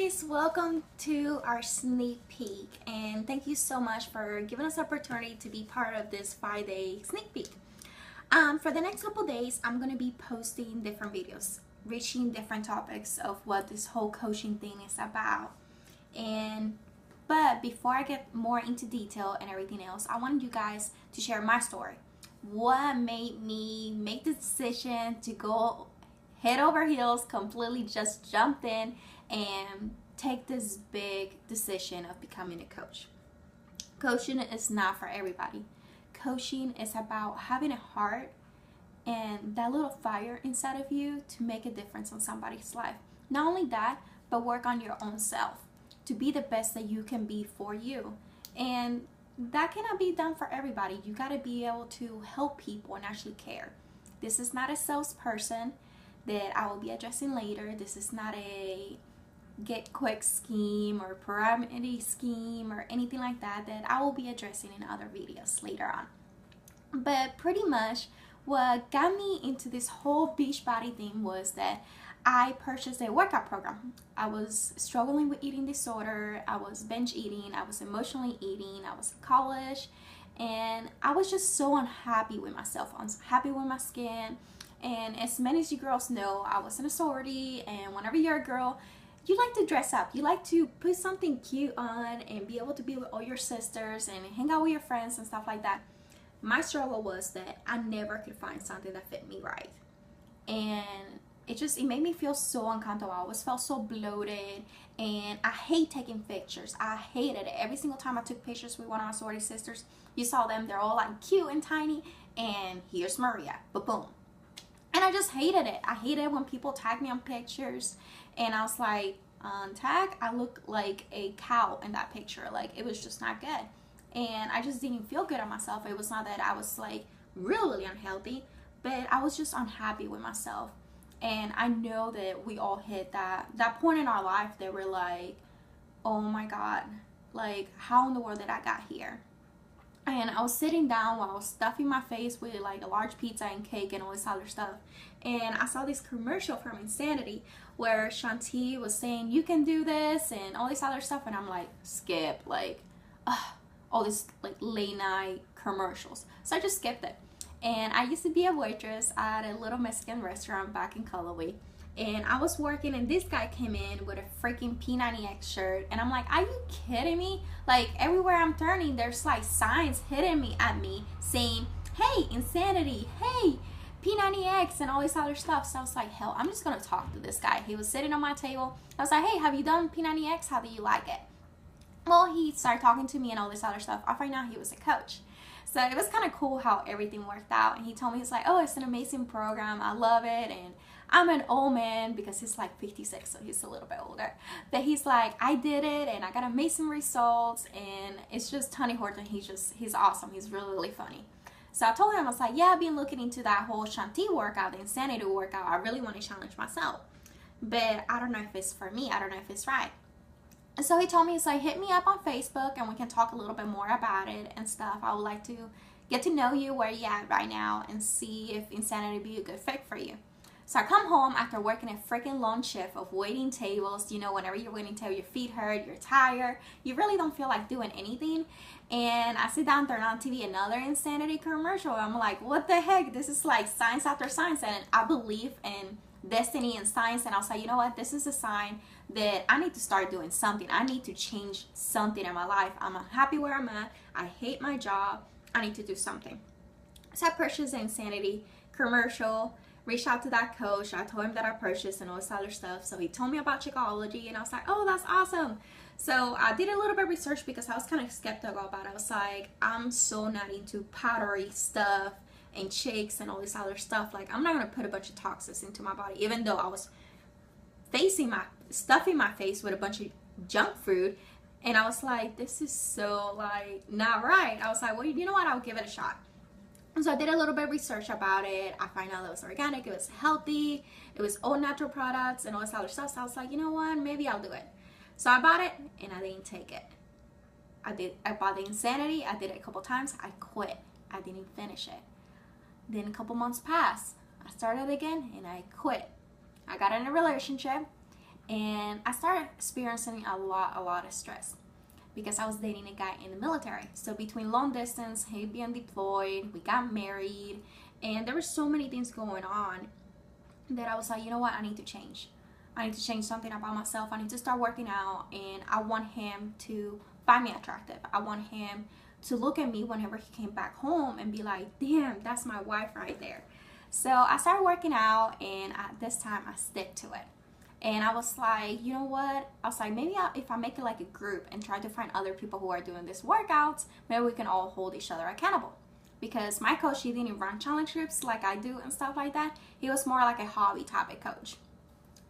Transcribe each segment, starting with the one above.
guys, welcome to our sneak peek, and thank you so much for giving us the opportunity to be part of this 5-day sneak peek. For the next couple days, I'm going to be posting different videos, reaching different topics of what this whole coaching thing is about. But before I get more into detail and everything else, I wanted you guys to share my story. What made me make the decision to go head over heels, completely just jump in and take this big decision of becoming a coach. Coaching is not for everybody. Coaching is about having a heart and that little fire inside of you to make a difference in somebody's life. Not only that, but work on your own self to be the best that you can be for you. And that cannot be done for everybody. You got to be able to help people and actually care. This is not a salesperson that I will be addressing later. This is not a get quick scheme or pyramid scheme or anything like that I will be addressing in other videos later on. But pretty much what got me into this whole Beachbody thing was that I purchased a workout program. I was struggling with eating disorder. I was binge eating. I was emotionally eating. I was in college. And I was just so unhappy with myself. I was unhappy with my skin. And as many as you girls know, I was in a sorority. And whenever you're a girl, you like to dress up. You like to put something cute on and be able to be with all your sisters and hang out with your friends and stuff like that. My struggle was that I never could find something that fit me right. And it made me feel so uncomfortable. I always felt so bloated, and I hate taking pictures. I hated it. Every single time I took pictures with one of my sorority sisters, you saw them, they're all like cute and tiny, and here's Maria, ba-boom. And I just hated it. I hated when people tagged me on pictures, and I was like, tag, I look like a cow in that picture. Like, it was just not good. And I just didn't feel good on myself. It was not that I was like really unhealthy, but I was just unhappy with myself. And I know that we all hit that point in our life that we're like, oh my God, like, how in the world did I got here? And I was sitting down while I was stuffing my face with like a large pizza and cake and all this other stuff. And I saw this commercial from Insanity where Shanti was saying, you can do this and all this other stuff. And I'm like, skip, like, all this like late night commercials. So I just skipped it. And I used to be a waitress at a little Mexican restaurant back in Callaway. And I was working, and this guy came in with a freaking P90X shirt. And I'm like, are you kidding me? Like, everywhere I'm turning, there's like signs hitting me at me saying, hey, Insanity, hey, P90X, and all this other stuff. So I was like, hell, I'm just going to talk to this guy. He was sitting on my table. I was like, hey, have you done P90X? How do you like it? Well, he started talking to me and all this other stuff. I find out he was a coach. So it was kind of cool how everything worked out. And he told me, he's like, oh, it's an amazing program. I love it. And I'm an old man because he's like 56, so he's a little bit older. But he's like, I did it and I got amazing results. And it's just Tony Horton. He's awesome. He's really, really funny. So I told him, I was like, yeah, I've been looking into that whole Shanti workout, the Insanity workout. I really want to challenge myself. But I don't know if it's for me. I don't know if it's right. And so he told me, he's like, hit me up on Facebook and we can talk a little bit more about it and stuff. I would like to get to know you, where you're at right now, and see if Insanity would be a good fit for you. So I come home after working a freaking long shift of waiting tables. You know, whenever you're waiting table, your feet hurt, you're tired, you really don't feel like doing anything. And I sit down, turn on TV, another Insanity commercial. I'm like, what the heck? This is like science after science. And I believe in destiny and science, and I was like, you know what, this is a sign that I need to start doing something. I need to change something in my life. I'm unhappy where I'm at. I hate my job. I need to do something. So I purchased the Insanity commercial, reached out to that coach. I told him that I purchased and all this other stuff. So he told me about Shakeology, and I was like, oh, that's awesome. So I did a little bit of research because I was kind of skeptical about it. I was like, I'm so not into powdery stuff and shakes and all this other stuff. Like, I'm not gonna put a bunch of toxins into my body, even though I was stuffing my face with a bunch of junk food. And I was like, this is so like not right. I was like, well, you know what, I'll give it a shot. And so I did a little bit of research about it. I found out it was organic, it was healthy, it was all natural products and all this other stuff. So I was like, you know what, maybe I'll do it. So I bought it and I didn't take it. I bought the Insanity. I did it a couple times. I quit. I didn't finish it. Then a couple months passed. I started again and I quit. I got in a relationship and I started experiencing a lot of stress because I was dating a guy in the military. So between long distance, he being deployed, we got married, and there were so many things going on that I was like, you know what, I need to change. I need to change something about myself. I need to start working out, and I want him to find me attractive. I want him to look at me whenever he came back home and be like, damn, that's my wife right there. So I started working out, and at this time I stick to it. And I was like, you know what? I was like, maybe if I make it like a group and try to find other people who are doing these workouts, maybe we can all hold each other accountable. Because my coach, he didn't run challenge groups like I do and stuff like that. He was more like a hobby topic coach.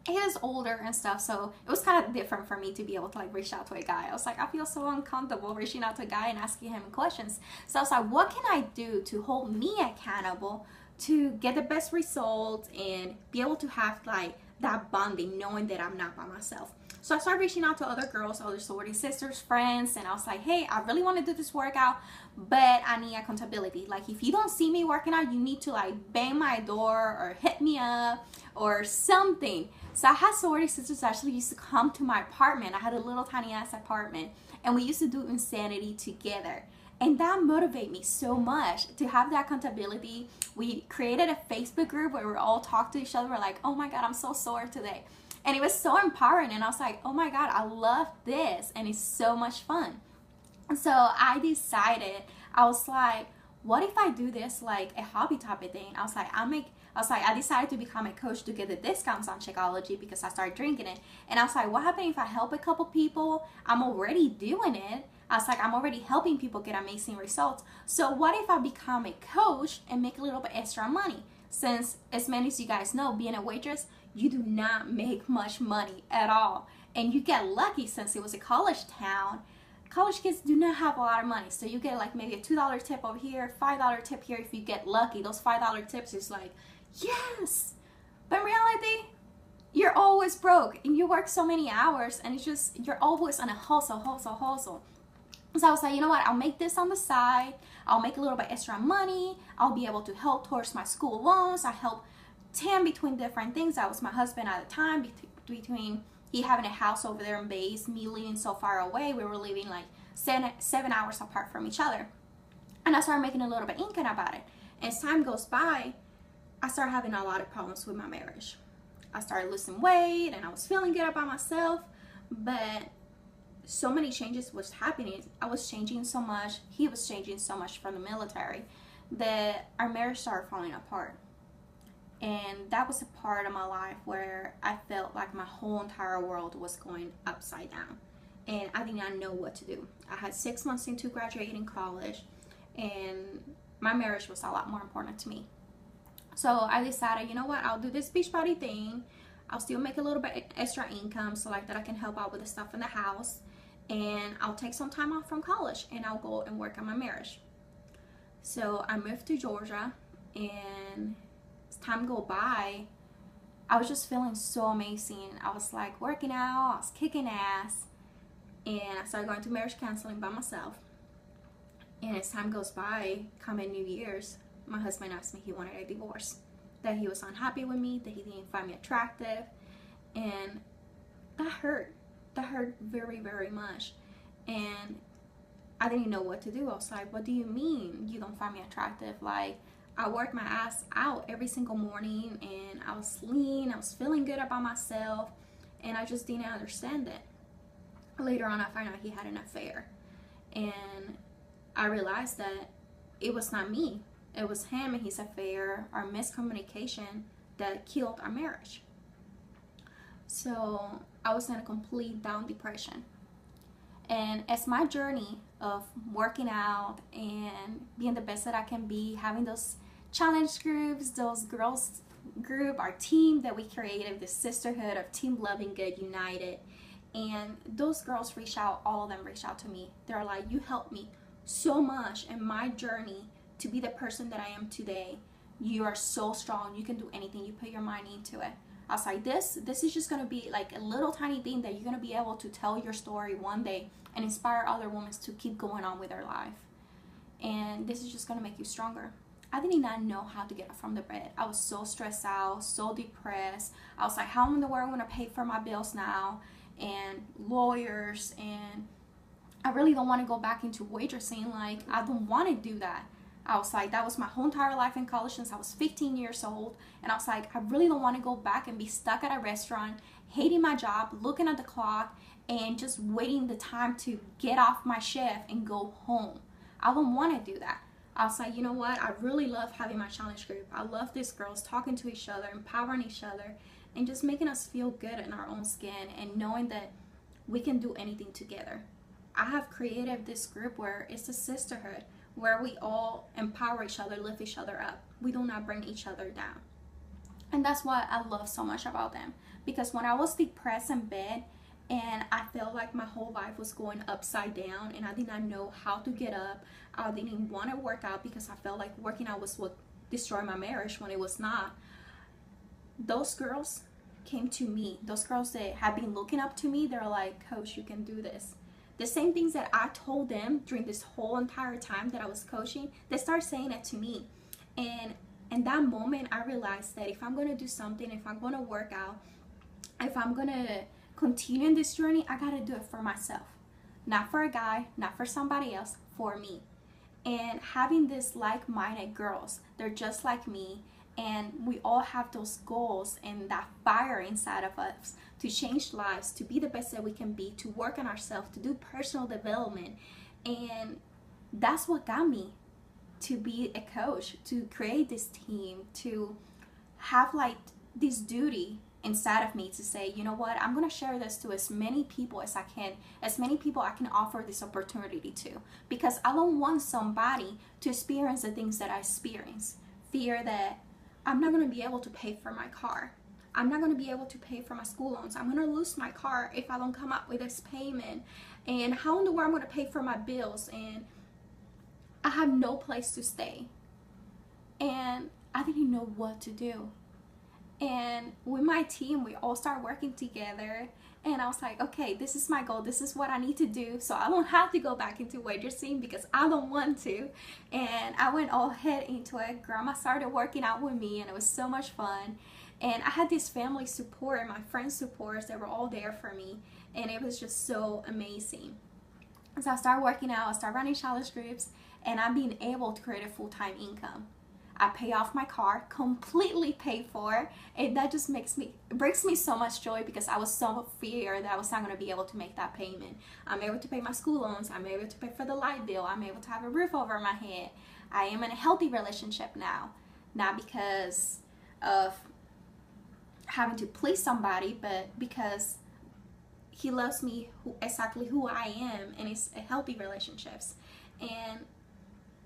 He was older and stuff, so it was kind of different for me to be able to like reach out to a guy. I was like, I feel so uncomfortable reaching out to a guy and asking him questions. So I was like, what can I do to hold me accountable to get the best results and be able to have like that bonding, knowing that I'm not by myself. So I started reaching out to other girls, other sorority sisters, friends, and I was like, hey, I really want to do this workout, but I need accountability. Like, if you don't see me working out, you need to like bang my door or hit me up or something. So I had sorority sisters actually used to come to my apartment. I had a little tiny ass apartment, and we used to do Insanity together. And that motivated me so much to have that accountability. We created a Facebook group where we all talk to each other. We're like, oh my God, I'm so sore today. And it was so empowering. And I was like, oh my God, I love this. And it's so much fun. And so I decided, I was like, what if I do this like a hobby type of thing? I was like, I decided to become a coach to get the discounts on Shakeology because I started drinking it. And I was like, what happens if I help a couple people? I'm already doing it. I was like, I'm already helping people get amazing results. So what if I become a coach and make a little bit extra money? Since, as many as you guys know, being a waitress, you do not make much money at all. And you get lucky since it was a college town. College kids do not have a lot of money. So you get like maybe a $2 tip over here, $5 tip here if you get lucky. Those $5 tips is like, yes. But in reality, you're always broke and you work so many hours and it's just, you're always on a hustle. So I was like, you know what, I'll make this on the side. I'll make a little bit extra money. I'll be able to help towards my school loans. I help Tim between different things. That was my husband at the time, between he having a house over there in Bays, me living so far away. We were living like 7 hours apart from each other. And I started making a little bit of income about it. And as time goes by, I started having a lot of problems with my marriage. I started losing weight and I was feeling good about myself, but so many changes was happening. I was changing so much. He was changing so much from the military that our marriage started falling apart. And that was a part of my life where I felt like my whole entire world was going upside down. And I did not know what to do. I had 6 months into graduating college, and my marriage was a lot more important to me. So I decided, you know what, I'll do this Beachbody thing. I'll still make a little bit extra income so like that I can help out with the stuff in the house. And I'll take some time off from college and I'll go and work on my marriage. So I moved to Georgia, and as time go by, I was just feeling so amazing. I was like working out, I was kicking ass, and I started going to marriage counseling by myself. And as time goes by, coming New Year's, my husband asked me he wanted a divorce, that he was unhappy with me, that he didn't find me attractive, and that hurt. That hurt very, very much. And I didn't know what to do. I was like, what do you mean you don't find me attractive? Like, I worked my ass out every single morning, and I was lean, I was feeling good about myself, and I just didn't understand it. Later on, I found out he had an affair, and I realized that it was not me. It was him and his affair, our miscommunication, that killed our marriage. So I was in a complete down depression. And as my journey of working out and being the best that I can be, having those challenge groups, those girls group, our team that we created, the sisterhood of Team Loving Good United, and those girls reached out, all of them reached out to me. They're like, you helped me so much in my journey to be the person that I am today. You are so strong. You can do anything. You put your mind into it. I was like, this is just going to be like a little tiny thing that you're going to be able to tell your story one day and inspire other women to keep going on with their life. And this is just going to make you stronger. I did not know how to get up from the bed. I was so stressed out, so depressed. I was like, how in the world am I going to pay for my bills now? And lawyers, and I really don't want to go back into waitressing. Like, I don't want to do that. I was like, that was my whole entire life in college since I was 15 years old. And I was like, I really don't want to go back and be stuck at a restaurant, hating my job, looking at the clock, and just waiting the time to get off my shift and go home. I don't want to do that. I was like, you know what? I really love having my challenge group. I love these girls talking to each other, empowering each other, and just making us feel good in our own skin and knowing that we can do anything together. I have created this group where it's a sisterhood, where we all empower each other, lift each other up. We do not bring each other down. And that's what I love so much about them. Because when I was depressed in bed and I felt like my whole life was going upside down and I did not know how to get up, I didn't want to work out because I felt like working out was what destroyed my marriage when it was not. Those girls came to me. Those girls that have been looking up to me, they're like, Coach, you can do this. The same things that I told them during this whole entire time that I was coaching, they started saying it to me. And in that moment, I realized that if I'm going to do something, if I'm going to work out, if I'm going to continue in this journey, I got to do it for myself. Not for a guy, not for somebody else, for me. And having this like-minded girls, they're just like me. And we all have those goals and that fire inside of us to change lives, to be the best that we can be, to work on ourselves, to do personal development. And that's what got me to be a coach, to create this team, to have like this duty inside of me to say, you know what, I'm going to share this to as many people as I can, as many people I can offer this opportunity to, because I don't want somebody to experience the things that I experience. Fear that I'm not going to be able to pay for my car. I'm not going to be able to pay for my school loans. I'm going to lose my car if I don't come up with this payment. And how in the world I'm going to pay for my bills? And I have no place to stay. And I didn't know what to do. And with my team, we all start working together. And I was like, okay, this is my goal. This is what I need to do. So I don't have to go back into waitressing because I don't want to. And I went all head into it. Grandma started working out with me and it was so much fun. And I had this family support and my friends' support. They were all there for me. And it was just so amazing. So I started working out. I started running challenge groups. And I've been able to create a full-time income. I pay off my car, completely paid for, and that just brings me so much joy because I was so feared that I was not going to be able to make that payment. I'm able to pay my school loans. I'm able to pay for the light bill. I'm able to have a roof over my head. I am in a healthy relationship now, not because of having to please somebody, but because he loves me exactly who I am, and it's a healthy relationships. And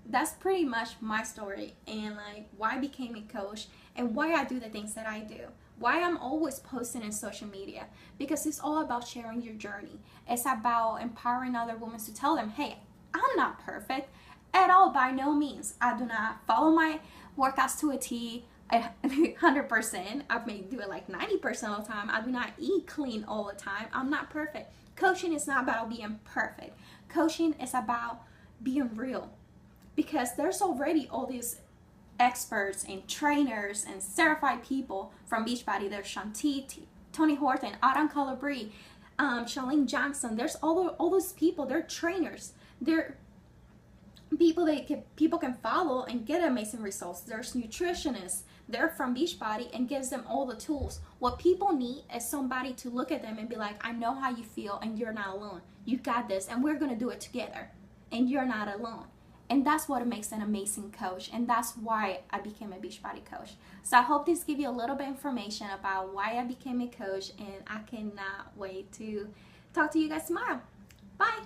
that's pretty much my story, and like why I became a coach and why I do the things that I do, why I'm always posting in social media, because it's all about sharing your journey. It's about empowering other women to tell them, hey, I'm not perfect at all, by no means. I do not follow my workouts to a T 100%. I may do it like 90% of the time. I do not eat clean all the time. I'm not perfect. Coaching is not about being perfect. Coaching is about being real. Because there's already all these experts and trainers and certified people from Beachbody. There's Shanti, Tony Horton, Adam Colabri, Charlene Johnson. There's all those people. They're trainers. They're people that people can follow and get amazing results. There's nutritionists. They're from Beachbody and gives them all the tools. What people need is somebody to look at them and be like, I know how you feel and you're not alone. You got this and we're going to do it together. And you're not alone. And that's what makes an amazing coach. And that's why I became a Beachbody coach. So I hope this gives you a little bit of information about why I became a coach. And I cannot wait to talk to you guys tomorrow. Bye.